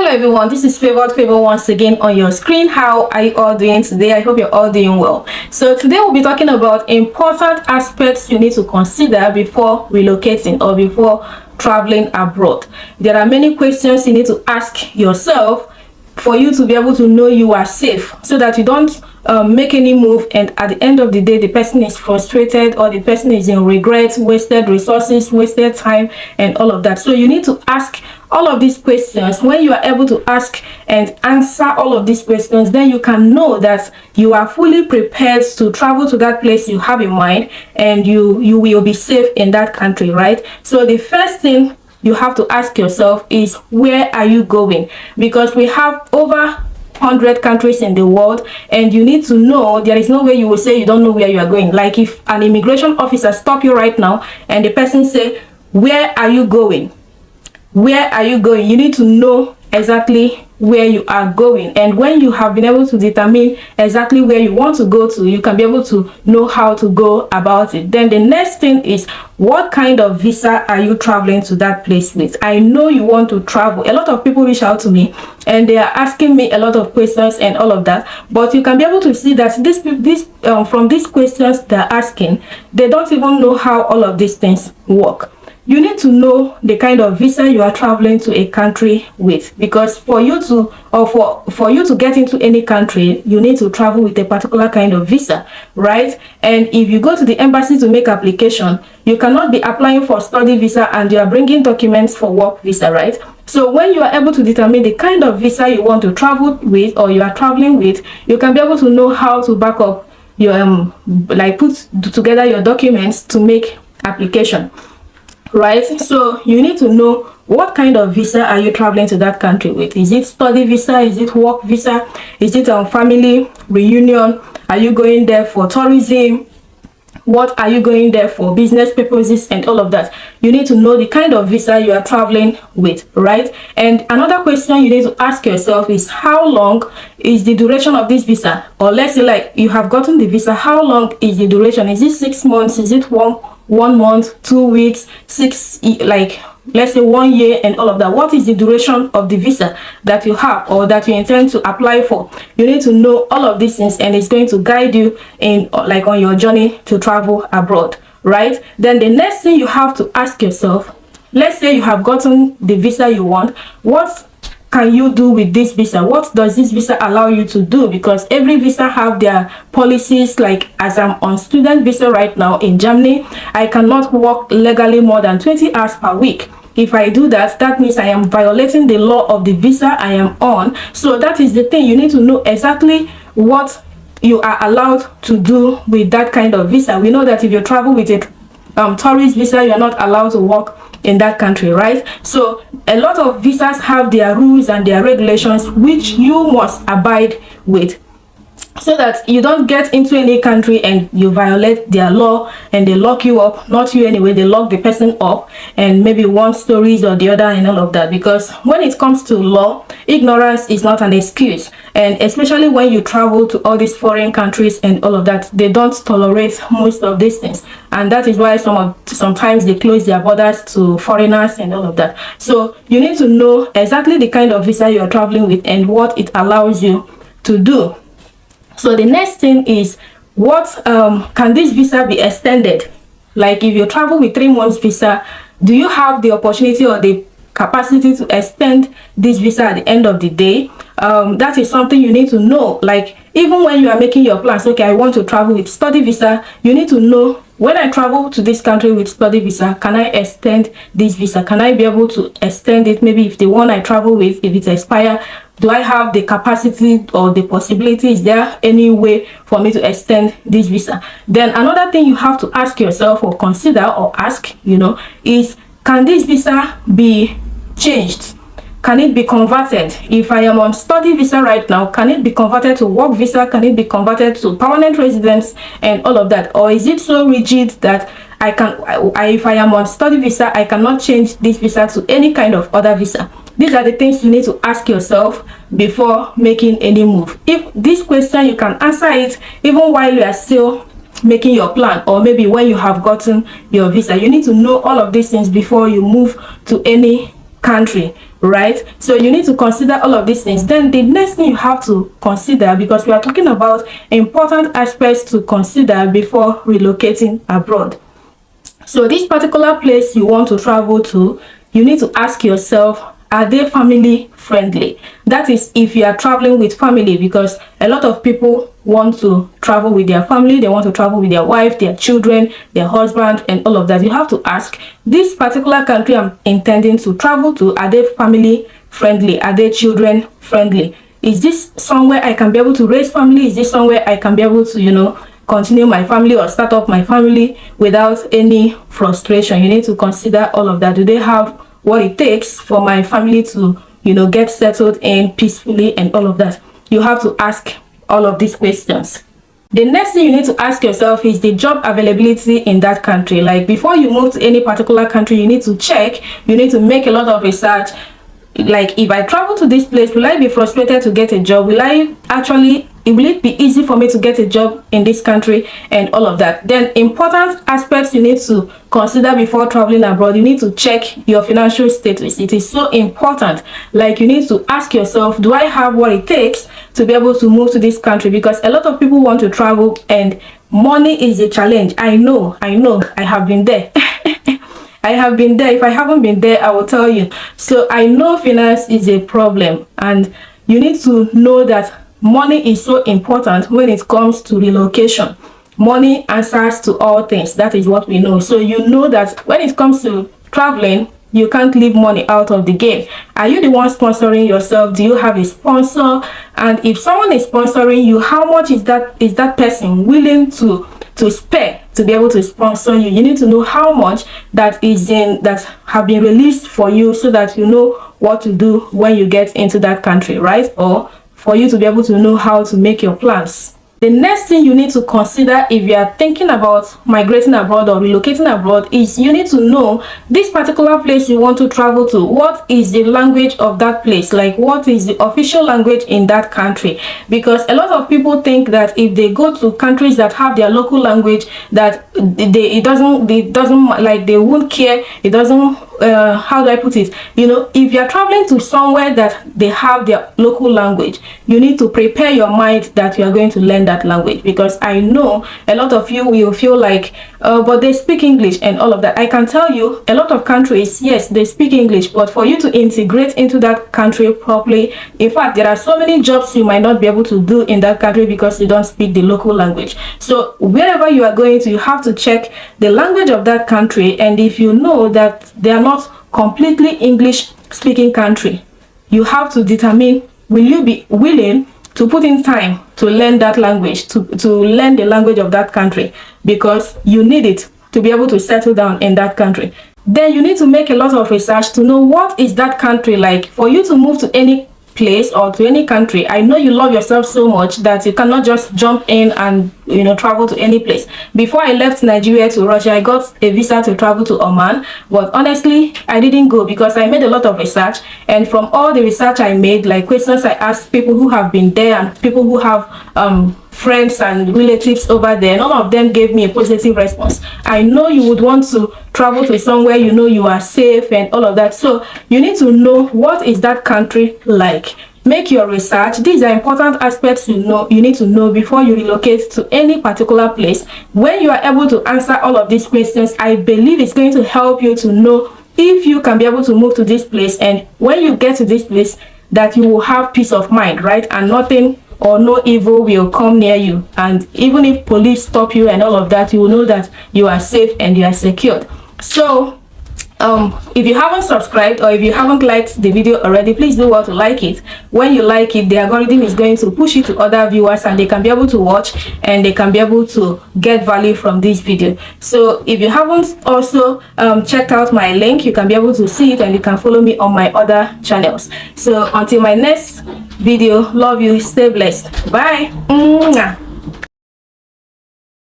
Hello everyone, this is Favoured Favour once again on your screen. How are you all doing today? I hope you're all doing well. So today we'll be talking about important aspects you need to consider before relocating or before traveling abroad. There are many questions you need to ask yourself for you to be able to know you are safe, so that you don't make any move and at the end of the day the person is frustrated or the person is in regret, wasted resources, wasted time and all of that. So you need to ask all of these questions. When you are able to ask and answer all of these questions, then you can know that you are fully prepared to travel to that place you have in mind, and you will be safe in that country, right? So the first thing you have to ask yourself is, where are you going? Because we have over 100 countries in the world, and you need to know. There is no way you will say you don't know where you are going. Like if an immigration officer stop you right now and the person say, where are you going? Where are you going? You need to know exactly where you are going. And when you have been able to determine exactly where you want to go to, you can be able to know how to go about it. Then the next thing is, what kind of visa are you traveling to that place with? I know you want to travel. A lot of people reach out to me and they are asking me a lot of questions and all of that, but you can be able to see that from these questions they're asking, they don't even know how all of these things work. You need to know the kind of visa you are traveling to a country with, because for you to get into any country, you need to travel with a particular kind of visa, right? And if you go to the embassy to make application, you cannot be applying for study visa and you are bringing documents for work visa, right? So when you are able to determine the kind of visa you want to travel with or you are traveling with, you can be able to know how to back up your put together your documents to make application, right? So you need to know what kind of visa are you traveling to that country with. Is it study visa? Is it work visa? Is it family reunion? Are you going there for tourism? What are you going there for? Business purposes and all of that. You need to know the kind of visa you are traveling with, right? And another question you need to ask yourself is, how long is the duration of this visa? Or let's say like you have gotten the visa, how long is the duration? Is it 6 months? Is it one month, 2 weeks, let's say 1 year and all of that? What is the duration of the visa that you have or that you intend to apply for? You need to know all of these things, and it's going to guide you in on your journey to travel abroad, right? Then the next thing you have to ask yourself, let's say you have gotten the visa you want, what can you do with this visa? What does this visa allow you to do? Because every visa have their policies. Like as I'm on student visa right now in Germany, I cannot work legally more than 20 hours per week. If I do that, that means I am violating the law of the visa I am on. So that is the thing. You need to know exactly what you are allowed to do with that kind of visa. We know that if you travel with a tourist visa, you're not allowed to work in that country, right? So a lot of visas have their rules and their regulations which you must abide with, so that you don't get into any country and you violate their law and they lock you up. Not you anyway, they lock the person up, and maybe one stories or the other and all of that. Because when it comes to law, ignorance is not an excuse, and especially when you travel to all these foreign countries and all of that, they don't tolerate most of these things, and that is why sometimes they close their borders to foreigners and all of that. So you need to know exactly the kind of visa you are traveling with and what it allows you to do. So the next thing is, what can this visa be extended? Like if you travel with 3 months visa, do you have the opportunity or the capacity to extend this visa at the end of the day? That is something you need to know. Like even when you are making your plans, okay, I want to travel with study visa, you need to know, when I travel to this country with study visa, can I extend this visa? Can I be able to extend it? Maybe if the one I travel with, if it expires, do I have the capacity or the possibility? Is there any way for me to extend this visa? Then another thing you have to ask yourself or consider or ask, is, can this visa be changed? Can it be converted? If I am on study visa right now, can it be converted to work visa? Can it be converted to permanent residence and all of that? Or is it so rigid that if I am on study visa, I cannot change this visa to any kind of other visa? These are the things you need to ask yourself before making any move. If this question, you can answer it even while you are still making your plan, or maybe when you have gotten your visa. You need to know all of these things before you move to any country, right? So you need to consider all of these things. Then the next thing you have to consider, because we are talking about important aspects to consider before relocating abroad. So this particular place you want to travel to, you need to ask yourself, are they family friendly? That is, if you are traveling with family, because a lot of people want to travel with their family, they want to travel with their wife, their children, their husband, and all of that. You have to ask, this particular country I'm intending to travel to, are they family friendly? Are they children friendly? Is this somewhere I can be able to raise family? Is this somewhere I can be able to, continue my family or start up my family without any frustration? You need to consider all of that. Do they have what it takes for my family to get settled in peacefully and all of that? You have to ask all of these questions. The next thing you need to ask yourself is the job availability in that country. Like, before you move to any particular country, you need to check, you need to make a lot of research. Like, if I travel to this place, will I be frustrated to get a job? Will it be easy for me to get a job in this country and all of that? Then important aspects you need to consider before traveling abroad, you need to check your financial status. It is so important. Like, you need to ask yourself, do I have what it takes to be able to move to this country? Because a lot of people want to travel and money is a challenge. I know, I have been there. I have been there. If I haven't been there, I will tell you. So I know finance is a problem, and you need to know that money is so important when it comes to relocation. Money answers to all things. That is what we know. So you know that when it comes to traveling, you can't leave money out of the game. Are you the one sponsoring yourself? Do you have a sponsor? And if someone is sponsoring you, how much is that person willing to spare to be able to sponsor you? You need to know how much that have been released for you, so that you know what to do when you get into that country, right? Or for you to be able to know how to make your plans. The next thing you need to consider if you are thinking about migrating abroad or relocating abroad is you need to know this particular place you want to travel to. What is the language of that place? Like, what is the official language in that country? Because a lot of people think that if they go to countries that have their local language, that they won't care. It doesn't how do I put it? If you're traveling to somewhere that they have their local language, you need to prepare your mind that you are going to learn that language. Because I know a lot of you will feel like, but they speak English and all of that. I can tell you, a lot of countries, yes, they speak English, but for you to integrate into that country properly, in fact, there are so many jobs you might not be able to do in that country because you don't speak the local language. So wherever you are going to, you have to check the language of that country. And if you know that they are not completely English speaking country, you have to determine, will you be willing to put in time to learn that language, to learn the language of that country, because you need it to be able to settle down in that country. Then you need to make a lot of research to know what is that country like. For you to move to any place or to any country, I know you love yourself so much that you cannot just jump in and travel to any place. Before I left Nigeria to Russia, I got a visa to travel to Oman, but honestly I didn't go because I made a lot of research, and from all the research I made, like questions I asked people who have been there and people who have friends and relatives over there, none of them gave me a positive response. I know you would want to travel to somewhere you are safe and all of that. So you need to know what is that country like. Make your research. These are important aspects you need to know before you relocate to any particular place. When you are able to answer all of these questions, I believe it's going to help you to know if you can be able to move to this place, and when you get to this place, that you will have peace of mind, right? And nothing or no evil will come near you. And even if police stop you and all of that, you will know that you are safe and you are secured. So if you haven't subscribed or if you haven't liked the video already, please do well to like it. When you like it, the algorithm is going to push it to other viewers, and they can be able to watch and they can be able to get value from this video. So if you haven't also checked out my link, you can be able to see it, and you can follow me on my other channels. So until my next video, love you, stay blessed, bye.